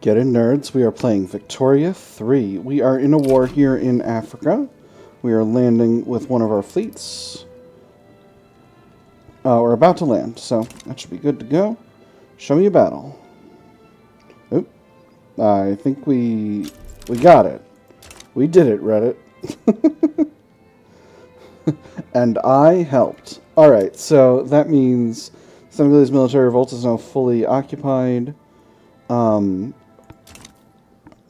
Get in, nerds. We are playing Victoria 3. We are in a war here in Africa. We are landing with one of our fleets. We're about to land, so that should be good to go. Show me a battle. Oop. I think we got it. We did it, Reddit. And I helped. Alright, so that means Senegalese military revolt is now fully occupied.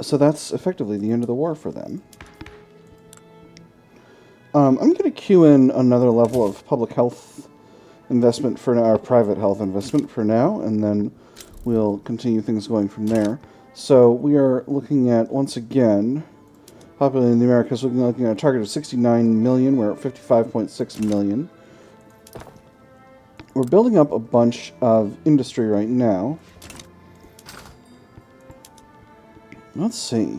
So that's effectively the end of the war for them. I'm going to queue in another level of public health investment for now, or private health investment for now, and then we'll continue things going from there. So we are looking at, once again, populating the Americas, we're looking at a target of 69 million. We're at 55.6 million. We're building up a bunch of industry right now. Let's see.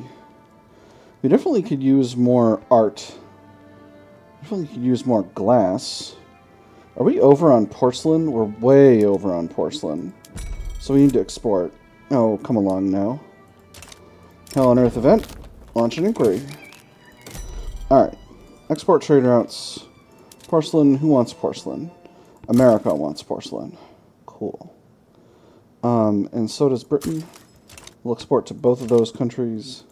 We definitely could use more art. Definitely could use more glass. Are we over on porcelain? We're way over on porcelain. So we need to export. Oh, come along now. Hell on Earth event. Launch an inquiry. Alright. Export trade routes. Porcelain. Who wants porcelain? America wants porcelain. Cool. And so does Britain. We'll export to both of those countries.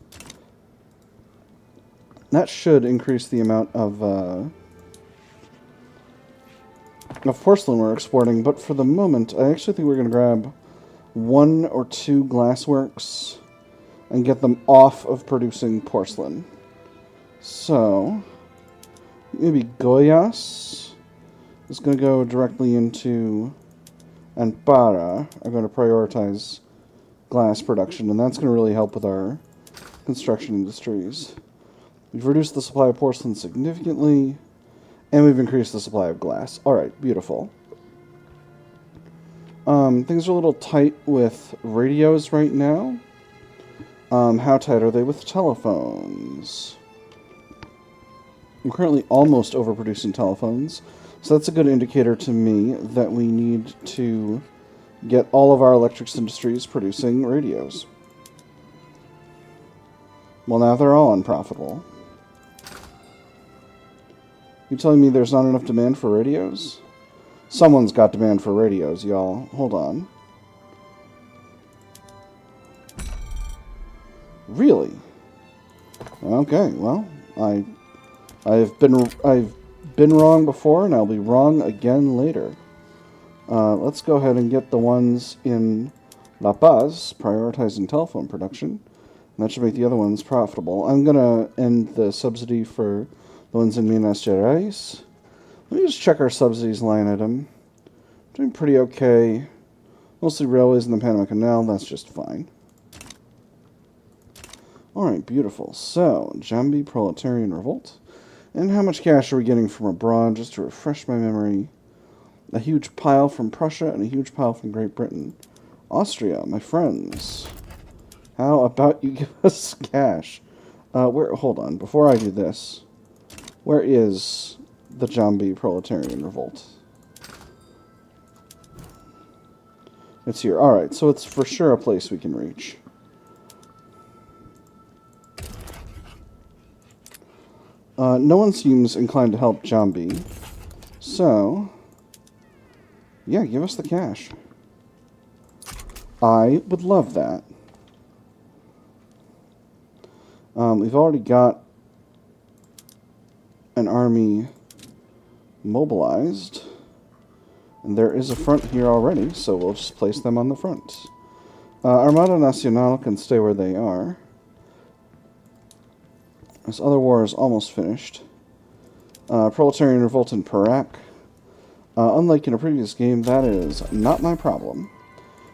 That should increase the amount of porcelain we're exporting, but for the moment, I actually think we're going to grab 1 or 2 glassworks and get them off of producing porcelain. So, maybe Goiás is going to go directly into, and Para are going to prioritize glass production, and that's going to really help with our construction industries. We've reduced the supply of porcelain significantly, and we've increased the supply of glass. Alright, beautiful. Things are a little tight with radios right now. How tight are they with telephones? I'm currently almost overproducing telephones, so that's a good indicator to me that we need to get all of our electrics industries producing radios. Well, now they're all unprofitable. You telling me there's not enough demand for radios? Someone's got demand for radios, y'all. Hold on. Really? Okay, well, I've been wrong before, and I'll be wrong again later. Let's go ahead and get the ones in La Paz prioritizing telephone production. And that should make the other ones profitable. I'm going to end the subsidy for the ones in Minas Gerais. Let me just check our subsidies line item. Doing pretty okay. Mostly railways in the Panama Canal. That's just fine. Alright, beautiful. So, Jambi Proletarian Revolt. And how much cash are we getting from abroad? Just to refresh my memory. A huge pile from Prussia and a huge pile from Great Britain. Austria, my friends. How about you give us cash? Hold on, before I do this. Where is the Jambi Proletarian Revolt? It's here. Alright, so it's for sure a place we can reach. No one seems inclined to help Jambi. So, yeah, give us the cash. I would love that. We've already got an army mobilized. And there is a front here already, so we'll just place them on the front. Armada Nacional can stay where they are. This other war is almost finished. Proletarian Revolt in Perak. Unlike in a previous game, that is not my problem.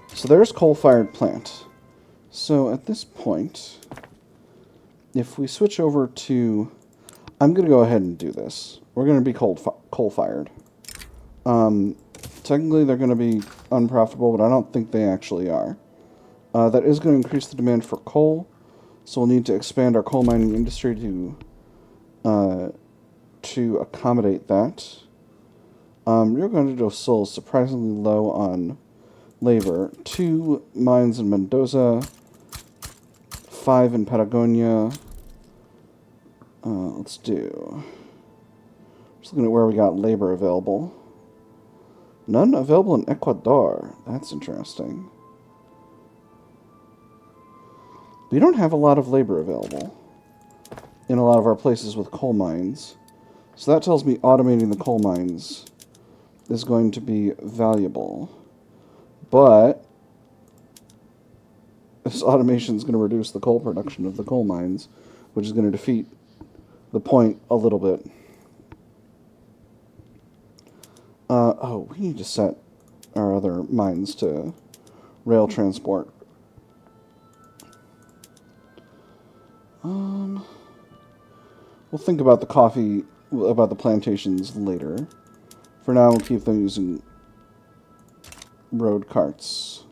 So there's coal-fired plant. So at this point, if we switch over to... I'm going to go ahead and do this. We're going to be coal-fired. Technically, they're going to be unprofitable, but I don't think they actually are. That is going to increase the demand for coal, so we'll need to expand our coal mining industry to accommodate that. Rio Grande do Sul is surprisingly low on labor. 2 mines in Mendoza, 5 in Patagonia. Let's do... Just looking at where we got labor available. None available in Ecuador. That's interesting. We don't have a lot of labor available in a lot of our places with coal mines. So that tells me automating the coal mines is going to be valuable. But this automation is going to reduce the coal production of the coal mines, which is going to defeat the point a little bit. Oh, we need to set our other mines to rail transport. We'll think about the coffee, about the plantations later. For now, we'll keep them using road carts.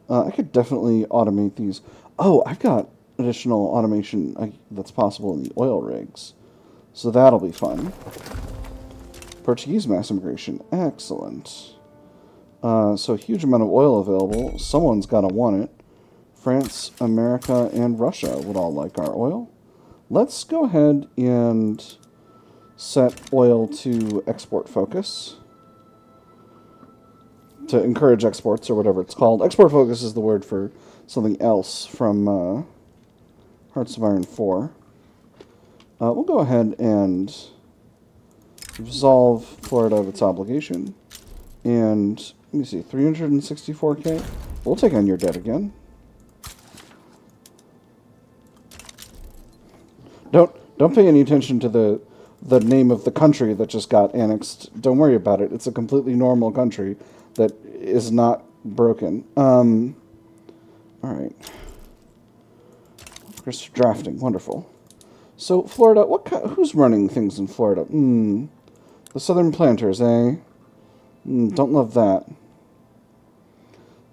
I could definitely automate these. Oh, I've got additional automation that's possible in the oil rigs. So that'll be fun. Portuguese mass immigration. Excellent. So a huge amount of oil available. Someone's got to want it. France, America, and Russia would all like our oil. Let's go ahead and set oil to export focus. To encourage exports, or whatever it's called. Export focus is the word for something else from Hearts of Iron 4. We'll go ahead and absolve Florida of its obligation. And, let me see, 364k? We'll take on your debt again. Don't pay any attention to the name of the country that just got annexed. Don't worry about it. It's a completely normal country that is not broken. Alright. Of course, drafting. Wonderful. So, Florida, who's running things in Florida? The Southern Planters, eh? Don't love that.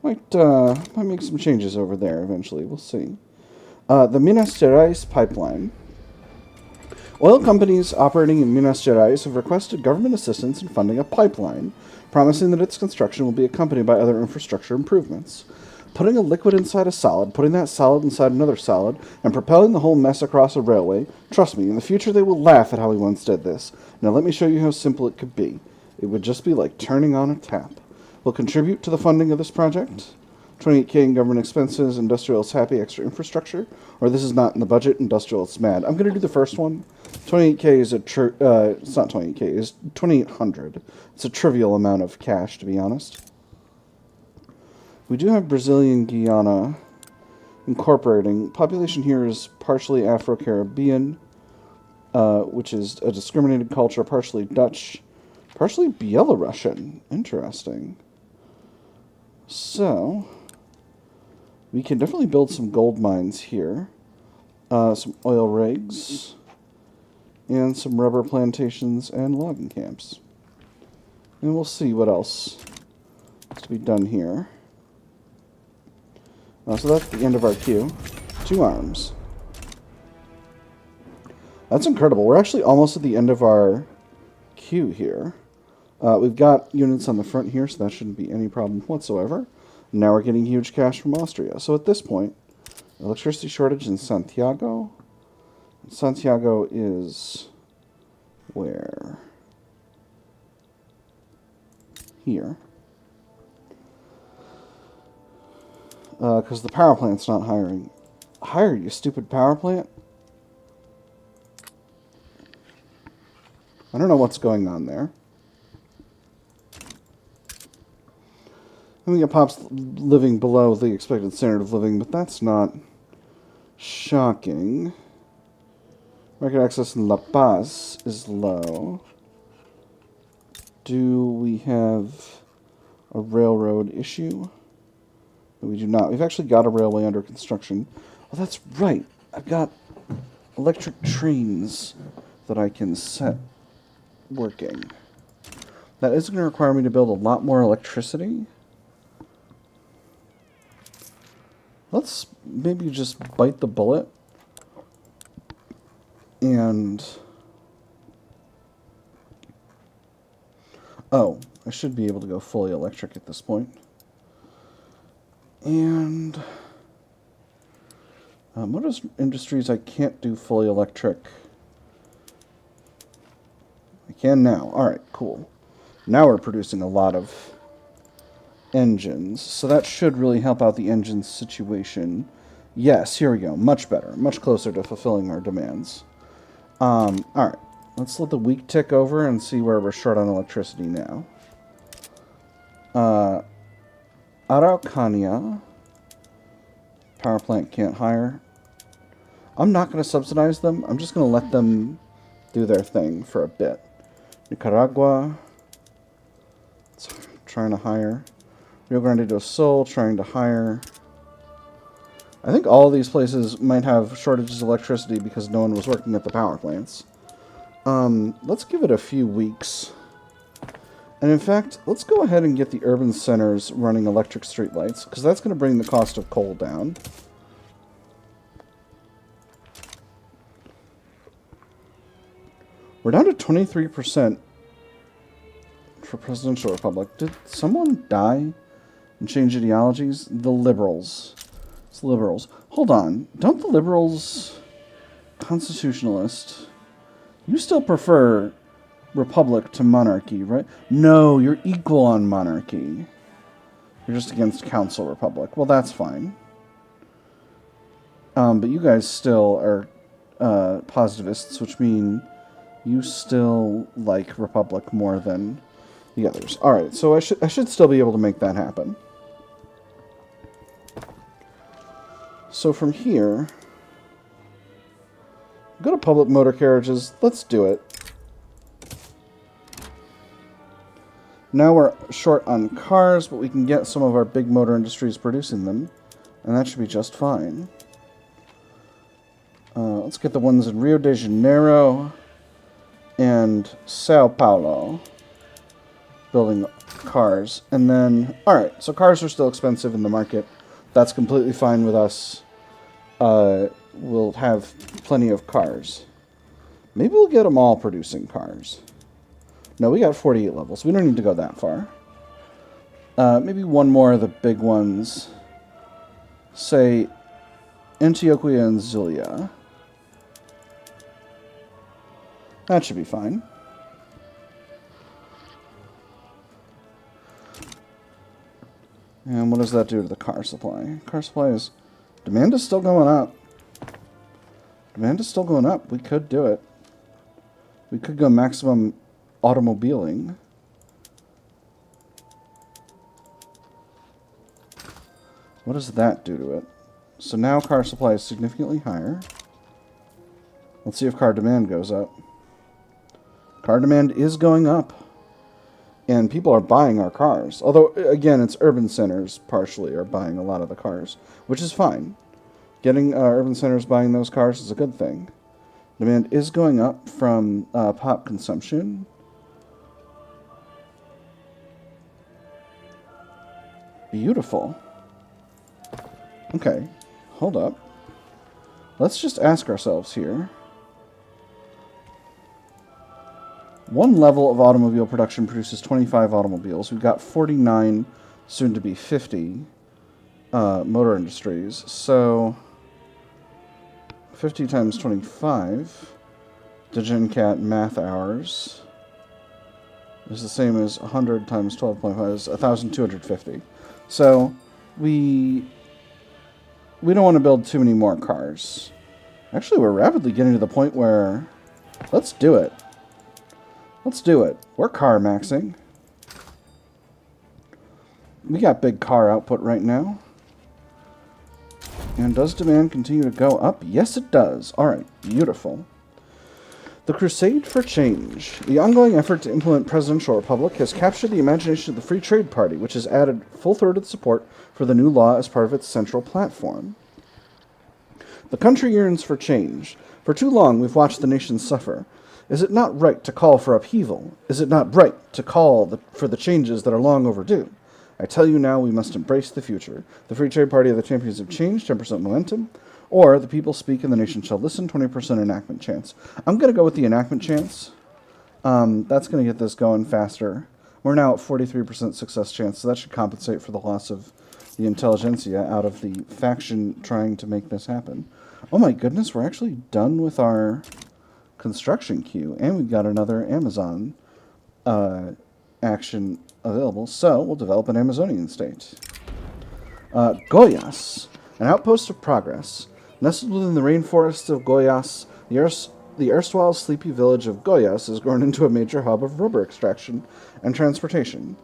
Might make some changes over there eventually. We'll see. The Minas Gerais pipeline. Oil companies operating in Minas Gerais have requested government assistance in funding a pipeline, promising that its construction will be accompanied by other infrastructure improvements. Putting a liquid inside a solid, putting that solid inside another solid, and propelling the whole mess across a railway. Trust me, in the future they will laugh at how we once did this. Now let me show you how simple it could be. It would just be like turning on a tap. We'll contribute to the funding of this project. 28k in government expenses, Industrialists happy, extra infrastructure. Or this is not in the budget, Industrialists mad. I'm going to do the first one. 28k is it's not 28k, it's 2800. It's a trivial amount of cash, to be honest. We do have Brazilian Guiana incorporating. Population here is partially Afro-Caribbean, which is a discriminated culture, partially Dutch, partially Belarusian. Interesting. So, we can definitely build some gold mines here. Some oil rigs. And some rubber plantations and logging camps. And we'll see what else is to be done here. So that's the end of our queue. 2 arms. That's incredible. We're actually almost at the end of our queue here. We've got units on the front here, so that shouldn't be any problem whatsoever. Now we're getting huge cash from Austria. So at this point, electricity shortage in Santiago. Santiago is where? Here. Because the power plant's not hiring. Hire, you stupid power plant? I don't know what's going on there. I think it pops living below the expected standard of living, but that's not shocking. Market access in La Paz is low. Do we have a railroad issue? No, we do not. We've actually got a railway under construction. Oh, that's right. I've got electric trains that I can set working. That is going to require me to build a lot more electricity. Let's maybe just bite the bullet and... Oh, I should be able to go fully electric at this point. And What is industries I can't do fully electric? I can now. Alright, cool. Now we're producing a lot of engines, so that should really help out the engine situation. Yes, here we go. Much better. Much closer to fulfilling our demands. Alright. Let's let the week tick over and see where we're short on electricity now. Araucania. Power plant can't hire. I'm not going to subsidize them. I'm just going to let them do their thing for a bit. Nicaragua. It's trying to hire. Rio Grande do Sul trying to hire. I think all of these places might have shortages of electricity because no one was working at the power plants. Let's give it a few weeks. And in fact, let's go ahead and get the urban centers running electric streetlights, because that's going to bring the cost of coal down. We're down to 23% for presidential republic. Did someone die and change ideologies? The liberals. It's liberals. Hold on. Don't the liberals, constitutionalist, you still prefer republic to monarchy, right? No, you're equal on monarchy. You're just against council republic. Well, that's fine. But you guys still are positivists, which mean you still like republic more than the others. All right, so I should still be able to make that happen. So from here, go to public motor carriages. Let's do it. Now we're short on cars, but we can get some of our big motor industries producing them, and that should be just fine. Let's get the ones in Rio de Janeiro and Sao Paulo building cars. And then, alright, so cars are still expensive in the market. That's completely fine with us. We'll have plenty of cars. Maybe we'll get them all producing cars. No, we got 48 levels. We don't need to go that far. Maybe one more of the big ones. Say, Antioquia and Zulia. That should be fine. And what does that do to the car supply? Car supply is... Demand is still going up. Demand is still going up. We could do it. We could go maximum automobiling. What does that do to it? So now car supply is significantly higher. Let's see if car demand goes up. Car demand is going up. And people are buying our cars. Although, again, it's urban centers partially are buying a lot of the cars, which is fine. Getting urban centers buying those cars is a good thing. Demand is going up from pop consumption. Beautiful. Okay, hold up. Let's just ask ourselves here. One level of automobile production produces 25 automobiles. We've got 49, soon to be 50, motor industries. So, 50 times 25, DeGenCat math hours, is the same as 100 times 12.5 is 1,250. So, we don't want to build too many more cars. Actually, we're rapidly getting to the point where, let's do it. Let's do it. We're car maxing. We got big car output right now. And does demand continue to go up? Yes, it does. Alright, beautiful. The crusade for change. The ongoing effort to implement presidential republic has captured the imagination of the Free Trade Party, which has added full-throated support for the new law as part of its central platform. The country yearns for change. For too long, we've watched the nation suffer. Is it not right to call for upheaval? Is it not right to call for the changes that are long overdue? I tell you now, we must embrace the future. The Free Trade Party are the champions of change, 10% momentum, or the people speak and the nation shall listen, 20% enactment chance. I'm going to go with the enactment chance. That's going to get this going faster. We're now at 43% success chance, so that should compensate for the loss of the intelligentsia out of the faction trying to make this happen. Oh my goodness, we're actually done with our construction queue, and we've got another Amazon action available, so we'll develop an Amazonian state. Goiás, an outpost of progress. Nestled within the rainforests of Goiás, the erstwhile sleepy village of Goiás has grown into a major hub of rubber extraction and transportation.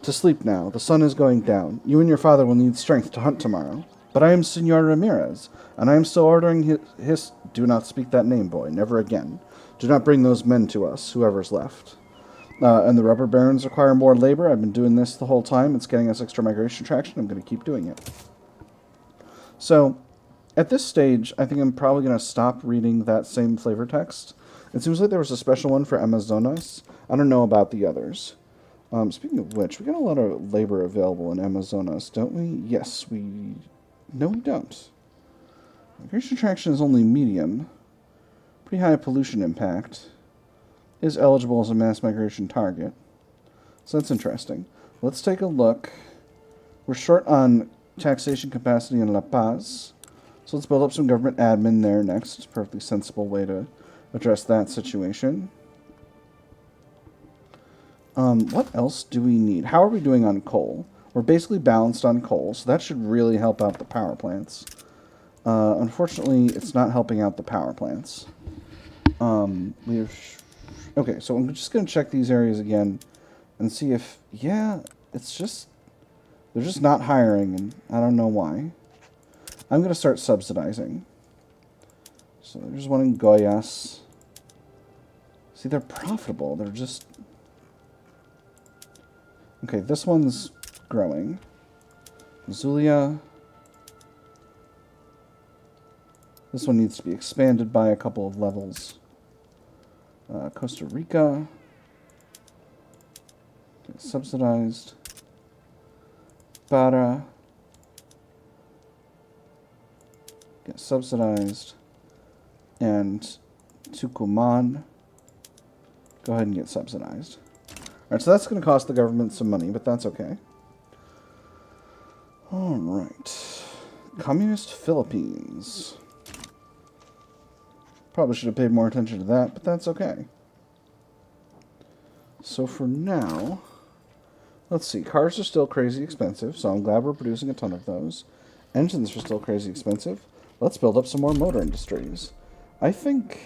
To sleep now, the sun is going down. You and your father will need strength to hunt tomorrow. But I am Senor Ramirez, and I am still ordering his... Do not speak that name, boy, never again. Do not bring those men to us, whoever's left. And the rubber barons require more labor. I've been doing this the whole time. It's getting us extra migration traction. I'm going to keep doing it. So, at this stage, I think I'm probably going to stop reading that same flavor text. It seems like there was a special one for Amazonas. I don't know about the others. Speaking of which, we got a lot of labor available in Amazonas, don't we? Yes, we... No, we don't. Migration traction is only medium. Pretty high pollution impact. Is eligible as a mass migration target. So that's interesting. Let's take a look. We're short on taxation capacity in La Paz. So let's build up some government admin there next. It's a perfectly sensible way to address that situation. What else do we need? How are we doing on coal? We're basically balanced on coal, so that should really help out the power plants. Unfortunately, it's not helping out the power plants. Okay, so I'm just going to check these areas again and see if, yeah, it's just, they're just not hiring, and I don't know why. I'm going to start subsidizing. So there's one in Goiás. See, they're profitable. They're just... Okay, this one's growing. Zulia. This one needs to be expanded by a couple of levels. Costa Rica. Get subsidized. Para. Get subsidized. And Tucumán. Go ahead and get subsidized. Alright, so that's going to cost the government some money, but that's okay. Alright. Communist Philippines. Probably should have paid more attention to that, but that's okay. So for now, let's see. Cars are still crazy expensive, so I'm glad we're producing a ton of those. Engines are still crazy expensive. Let's build up some more motor industries. I think...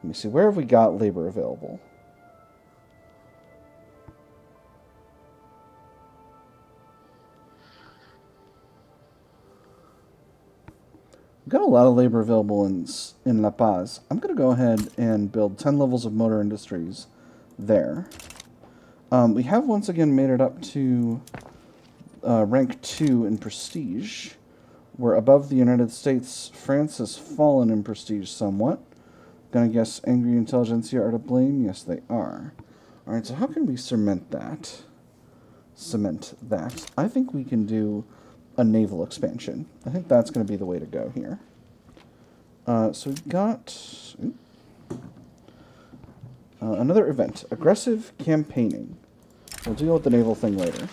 Let me see. Where have we got labor available? We've got a lot of labor available in La Paz. I'm going to go ahead and build 10 levels of motor industries there. We have once again made it up to rank 2 in prestige. We're above the United States. France has fallen in prestige somewhat. Gonna guess angry intelligentsia are to blame? Yes, they are. Alright, so how can we cement that? I think we can do a naval expansion. I think that's going to be the way to go here. So we've got another event. Aggressive campaigning. We'll deal with the naval thing later.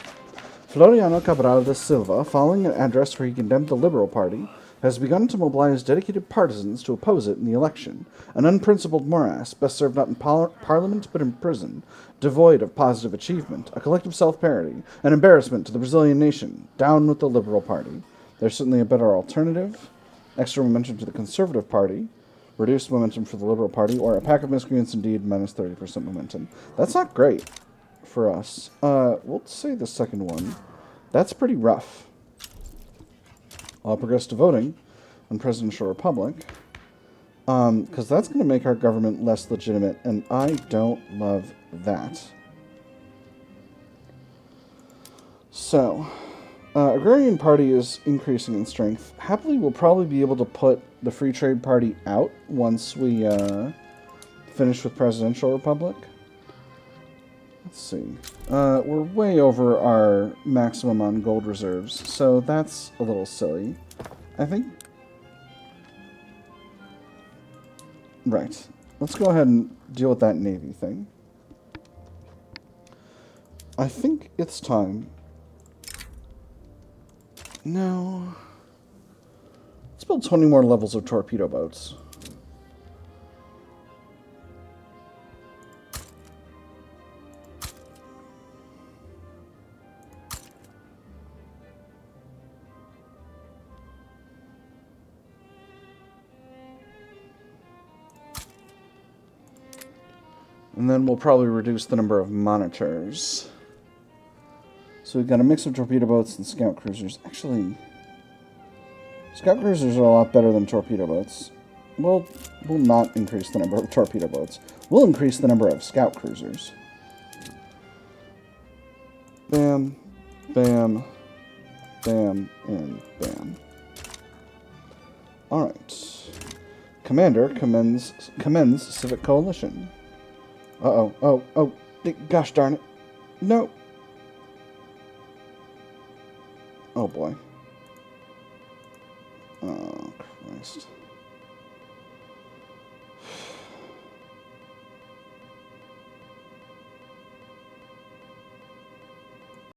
Floriano Cabral de Silva, following an address where he condemned the Liberal Party, has begun to mobilize dedicated partisans to oppose it in the election. An unprincipled morass, best served not in Parliament but in prison, devoid of positive achievement, a collective self-parody, an embarrassment to the Brazilian nation. Down with the Liberal Party. There's certainly a better alternative. Extra momentum to the Conservative Party, reduced momentum for the Liberal Party, or a pack of miscreants indeed, minus 30% momentum. That's not great for us. We'll say the second one. That's pretty rough. I'll progress to voting on Presidential Republic, because that's going to make our government less legitimate, and I don't love that. So, Agrarian Party is increasing in strength. Happily, we'll probably be able to put the Free Trade Party out once we finish with Presidential Republic. Let's see. We're way over our maximum on gold reserves, so that's a little silly. I think... Right. Let's go ahead and deal with that Navy thing. I think it's time No. Let's build 20 more levels of torpedo boats. And then we'll probably reduce the number of monitors. So we've got a mix of torpedo boats and scout cruisers. Actually, scout cruisers are a lot better than torpedo boats. We'll not increase the number of torpedo boats. We'll increase the number of scout cruisers. Bam, bam, bam, and bam. Alright. Commander commends Civic Coalition. Oh, gosh darn it. No. Oh boy. Oh, Christ.